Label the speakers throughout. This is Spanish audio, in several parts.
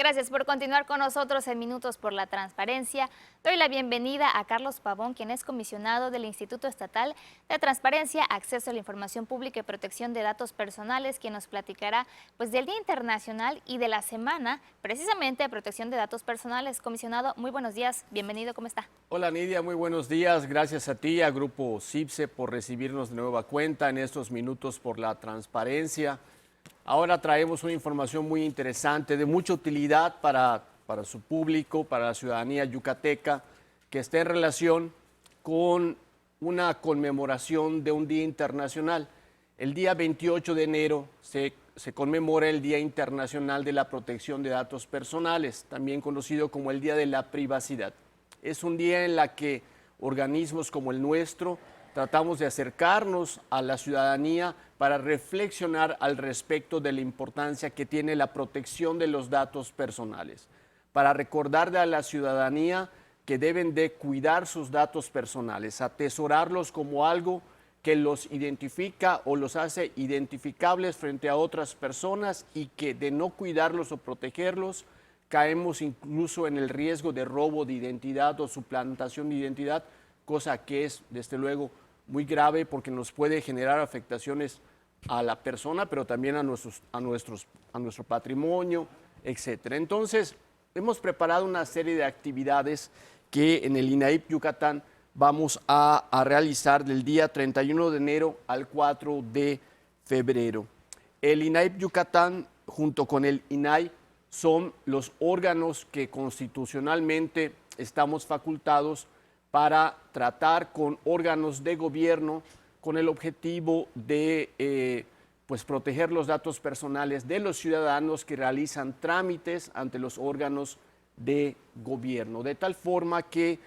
Speaker 1: Gracias por continuar con nosotros en Minutos por la Transparencia. Doy la bienvenida a Carlos Pavón, quien es comisionado del Instituto Estatal de Transparencia, Acceso a la Información Pública y Protección de Datos Personales, quien nos platicará del Día Internacional y de la Semana, precisamente, de Protección de Datos Personales. Comisionado, muy buenos días. Bienvenido, ¿cómo está?
Speaker 2: Hola Nidia, muy buenos días. Gracias a ti, a Grupo CIPSE, por recibirnos de nueva cuenta en estos Minutos por la Transparencia. Ahora traemos una información muy interesante, de mucha utilidad para su público, para la ciudadanía yucateca, que está en relación con una conmemoración de un día internacional. El día 28 de enero se conmemora el Día Internacional de la Protección de Datos Personales, también conocido como el Día de la Privacidad. Es un día en el que organismos como el nuestro tratamos de acercarnos a la ciudadanía para reflexionar al respecto de la importancia que tiene la protección de los datos personales, para recordarle a la ciudadanía que deben de cuidar sus datos personales, atesorarlos como algo que los identifica o los hace identificables frente a otras personas, y que de no cuidarlos o protegerlos caemos incluso en el riesgo de robo de identidad o suplantación de identidad, cosa que es desde luego muy grave porque nos puede generar afectaciones a la persona, pero también a nuestro patrimonio, etc. Entonces, hemos preparado una serie de actividades que en el INAIP Yucatán vamos a realizar del día 31 de enero al 4 de febrero. El INAIP Yucatán, junto con el INAI, son los órganos que constitucionalmente estamos facultados para tratar con órganos de gobierno con el objetivo de proteger los datos personales de los ciudadanos que realizan trámites ante los órganos de gobierno. De tal forma que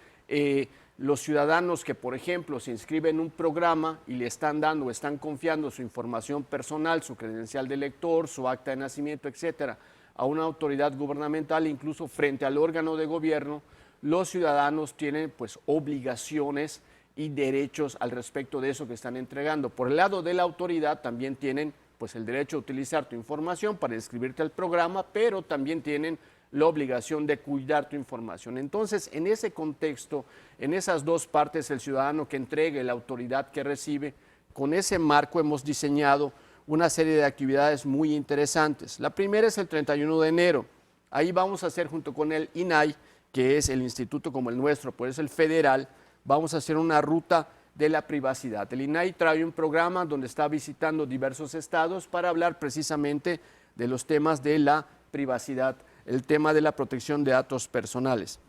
Speaker 2: los ciudadanos que, por ejemplo, se inscriben en un programa y le están dando o están confiando su información personal, su credencial de elector, su acta de nacimiento, etcétera, a una autoridad gubernamental, incluso frente al órgano de gobierno, los ciudadanos tienen obligaciones y derechos al respecto de eso que están entregando. Por el lado de la autoridad también tienen el derecho a utilizar tu información para inscribirte al programa, pero también tienen la obligación de cuidar tu información. Entonces, en ese contexto, en esas dos partes, el ciudadano que entregue, la autoridad que recibe, con ese marco hemos diseñado una serie de actividades muy interesantes. La primera es el 31 de enero. Ahí vamos a hacer, junto con el INAI, que es el instituto como el nuestro, pues es el federal, vamos a hacer una ruta de la privacidad. El INAI trae un programa donde está visitando diversos estados para hablar precisamente de los temas de la privacidad, el tema de la protección de datos personales.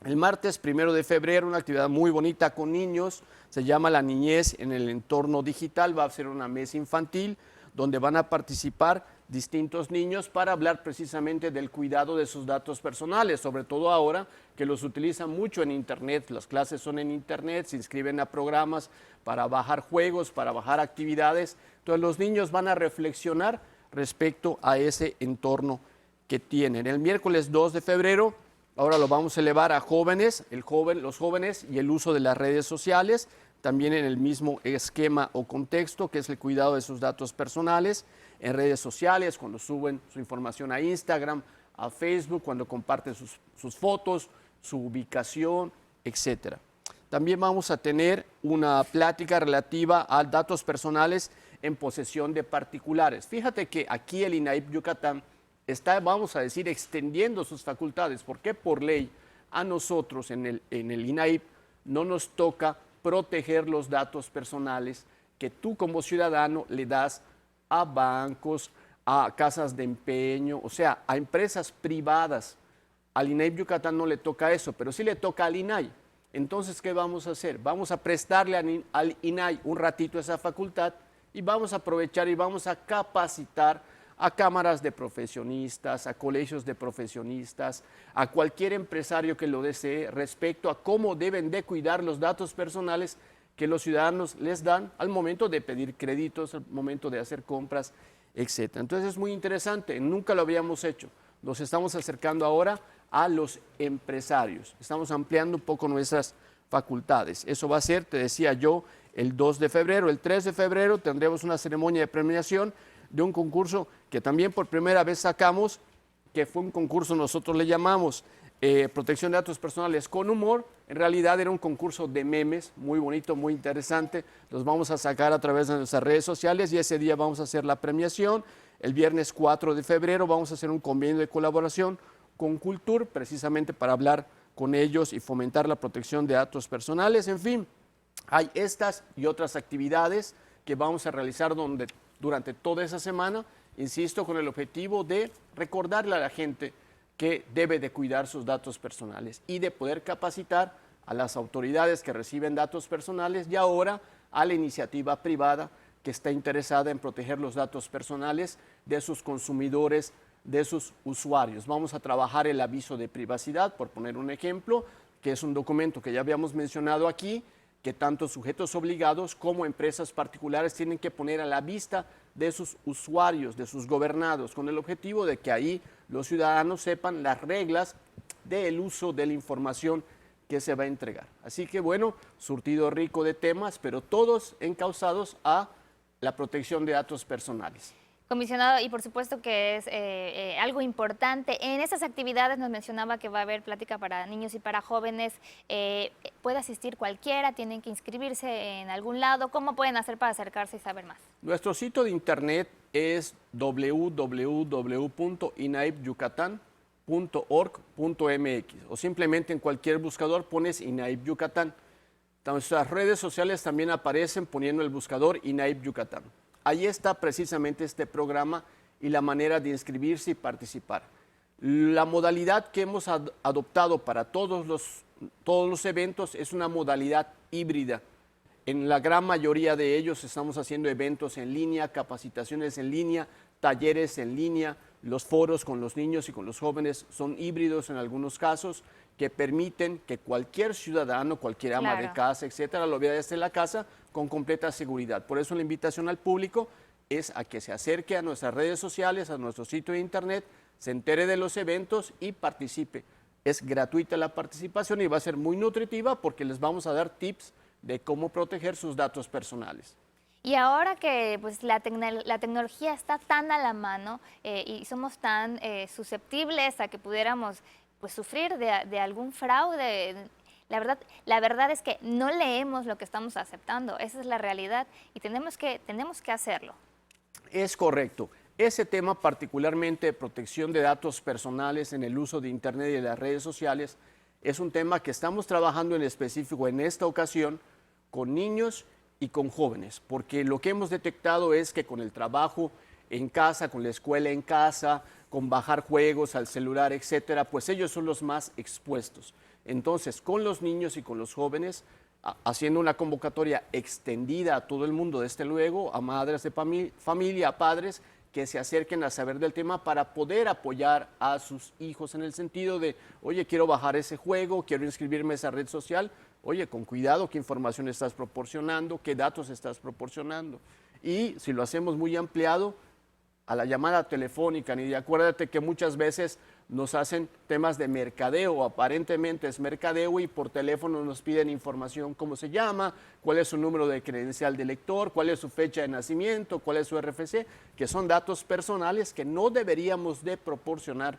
Speaker 2: El martes 1 de febrero, una actividad muy bonita con niños, se llama La Niñez en el Entorno Digital, va a ser una mesa infantil donde van a participar distintos niños para hablar precisamente del cuidado de sus datos personales, sobre todo ahora que los utilizan mucho en Internet. Las clases son en Internet, se inscriben a programas para bajar juegos, para bajar actividades. Entonces los niños van a reflexionar respecto a ese entorno que tienen. El miércoles 2 de febrero, ahora lo vamos a elevar a jóvenes, los jóvenes y el uso de las redes sociales, también en el mismo esquema o contexto, que es el cuidado de sus datos personales en redes sociales, cuando suben su información a Instagram, a Facebook, cuando comparten sus fotos, su ubicación, etc. También vamos a tener una plática relativa a datos personales en posesión de particulares. Fíjate que aquí el INAIP Yucatán está, vamos a decir, extendiendo sus facultades, porque por ley a nosotros en el INAIP no nos toca proteger los datos personales que tú como ciudadano le das a bancos, a casas de empeño, o sea, a empresas privadas. Al INAIP Yucatán no le toca eso, pero sí le toca al INAI. Entonces, ¿qué vamos a hacer? Vamos a prestarle al INAI un ratito esa facultad y vamos a aprovechar y vamos a capacitar a cámaras de profesionistas, a colegios de profesionistas, a cualquier empresario que lo desee respecto a cómo deben de cuidar los datos personales que los ciudadanos les dan al momento de pedir créditos, al momento de hacer compras, etc. Entonces es muy interesante, nunca lo habíamos hecho. Nos estamos acercando ahora a los empresarios, estamos ampliando un poco nuestras facultades. Eso va a ser, te decía yo, el 2 de febrero. El 3 de febrero tendremos una ceremonia de premiación de un concurso que también por primera vez sacamos que fue un concurso, nosotros le llamamos protección de datos personales con humor. En realidad era un concurso de memes, muy bonito, muy interesante. Los vamos a sacar a través de nuestras redes sociales y ese día vamos a hacer la premiación. El viernes 4 de febrero vamos a hacer un convenio de colaboración con Cultur, precisamente para hablar con ellos y fomentar la protección de datos personales. En fin, hay estas y otras actividades que vamos a realizar durante toda esa semana, insisto, con el objetivo de recordarle a la gente que debe de cuidar sus datos personales y de poder capacitar a las autoridades que reciben datos personales y ahora a la iniciativa privada que está interesada en proteger los datos personales de sus consumidores, de sus usuarios. Vamos a trabajar el aviso de privacidad, por poner un ejemplo, que es un documento que ya habíamos mencionado aquí, que tanto sujetos obligados como empresas particulares tienen que poner a la vista de sus usuarios, de sus gobernados, con el objetivo de que ahí los ciudadanos sepan las reglas del uso de la información que se va a entregar. Así que bueno, surtido rico de temas, pero todos encausados a la protección de datos personales.
Speaker 1: Comisionado, y por supuesto que es algo importante. En estas actividades nos mencionaba que va a haber plática para niños y para jóvenes. ¿Puede asistir cualquiera? ¿Tienen que inscribirse en algún lado? ¿Cómo pueden hacer para acercarse y saber más?
Speaker 2: Nuestro sitio de internet es www.inaipyucatán.org.mx o simplemente en cualquier buscador pones INAIP Yucatán. Nuestras redes sociales también aparecen poniendo el buscador INAIP Yucatán. Ahí está precisamente este programa y la manera de inscribirse y participar. La modalidad que hemos adoptado para todos los eventos es una modalidad híbrida. En la gran mayoría de ellos estamos haciendo eventos en línea, capacitaciones en línea, talleres en línea. Los foros con los niños y con los jóvenes son híbridos en algunos casos, que permiten que cualquier ciudadano, cualquier ama de casa, etcétera, lo vea desde la casa con completa seguridad. Por eso la invitación al público es a que se acerque a nuestras redes sociales, a nuestro sitio de internet, se entere de los eventos y participe. Es gratuita la participación y va a ser muy nutritiva porque les vamos a dar tips de cómo proteger sus datos personales.
Speaker 1: Y ahora que pues, la tecnología está tan a la mano y somos tan susceptibles a que pudiéramos pues, sufrir de algún fraude, la verdad es que no leemos lo que estamos aceptando, esa es la realidad y tenemos que hacerlo.
Speaker 2: Es correcto. Ese tema particularmente de protección de datos personales en el uso de Internet y de las redes sociales es un tema que estamos trabajando en específico en esta ocasión con niños y con jóvenes, porque lo que hemos detectado es que con el trabajo en casa, con la escuela en casa, con bajar juegos al celular, etcétera, pues ellos son los más expuestos. Entonces, con los niños y con los jóvenes, haciendo una convocatoria extendida a todo el mundo, desde luego, a madres de familia, a padres, que se acerquen a saber del tema para poder apoyar a sus hijos en el sentido de, oye, quiero bajar ese juego, quiero inscribirme a esa red social, oye, con cuidado, qué información estás proporcionando, qué datos estás proporcionando. Y si lo hacemos muy ampliado, a la llamada telefónica, Nidia, acuérdate que muchas veces nos hacen temas de mercadeo, aparentemente es mercadeo y por teléfono nos piden información, cómo se llama, cuál es su número de credencial de lector, cuál es su fecha de nacimiento, cuál es su RFC, que son datos personales que no deberíamos de proporcionar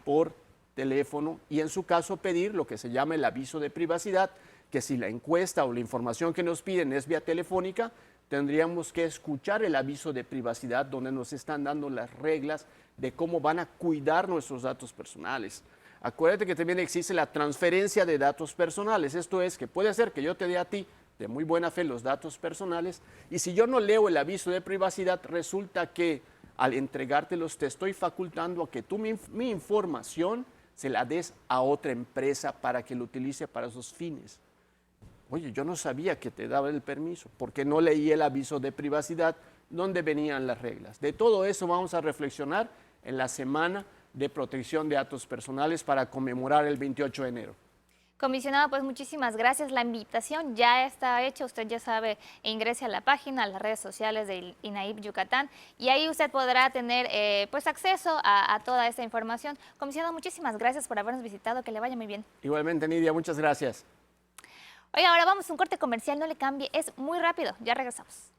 Speaker 2: por teléfono y en su caso pedir lo que se llama el aviso de privacidad, que si la encuesta o la información que nos piden es vía telefónica, tendríamos que escuchar el aviso de privacidad donde nos están dando las reglas de cómo van a cuidar nuestros datos personales. Acuérdate que también existe la transferencia de datos personales. Esto es que puede ser que yo te dé a ti de muy buena fe los datos personales y si yo no leo el aviso de privacidad, resulta que al entregártelos te estoy facultando a que tú mi información se la des a otra empresa para que lo utilice para sus fines. Oye, yo no sabía que te daba el permiso, porque no leí el aviso de privacidad donde venían las reglas. De todo eso vamos a reflexionar en la Semana de Protección de Datos Personales para conmemorar el 28 de enero.
Speaker 1: Comisionado, pues muchísimas gracias. La invitación ya está hecha, usted ya sabe, ingrese a la página, a las redes sociales de INAIP Yucatán y ahí usted podrá tener pues acceso a toda esta información. Comisionado, muchísimas gracias por habernos visitado, que le vaya muy bien.
Speaker 2: Igualmente, Nidia, muchas gracias.
Speaker 1: Oiga, ahora vamos a un corte comercial, no le cambie, es muy rápido, ya regresamos.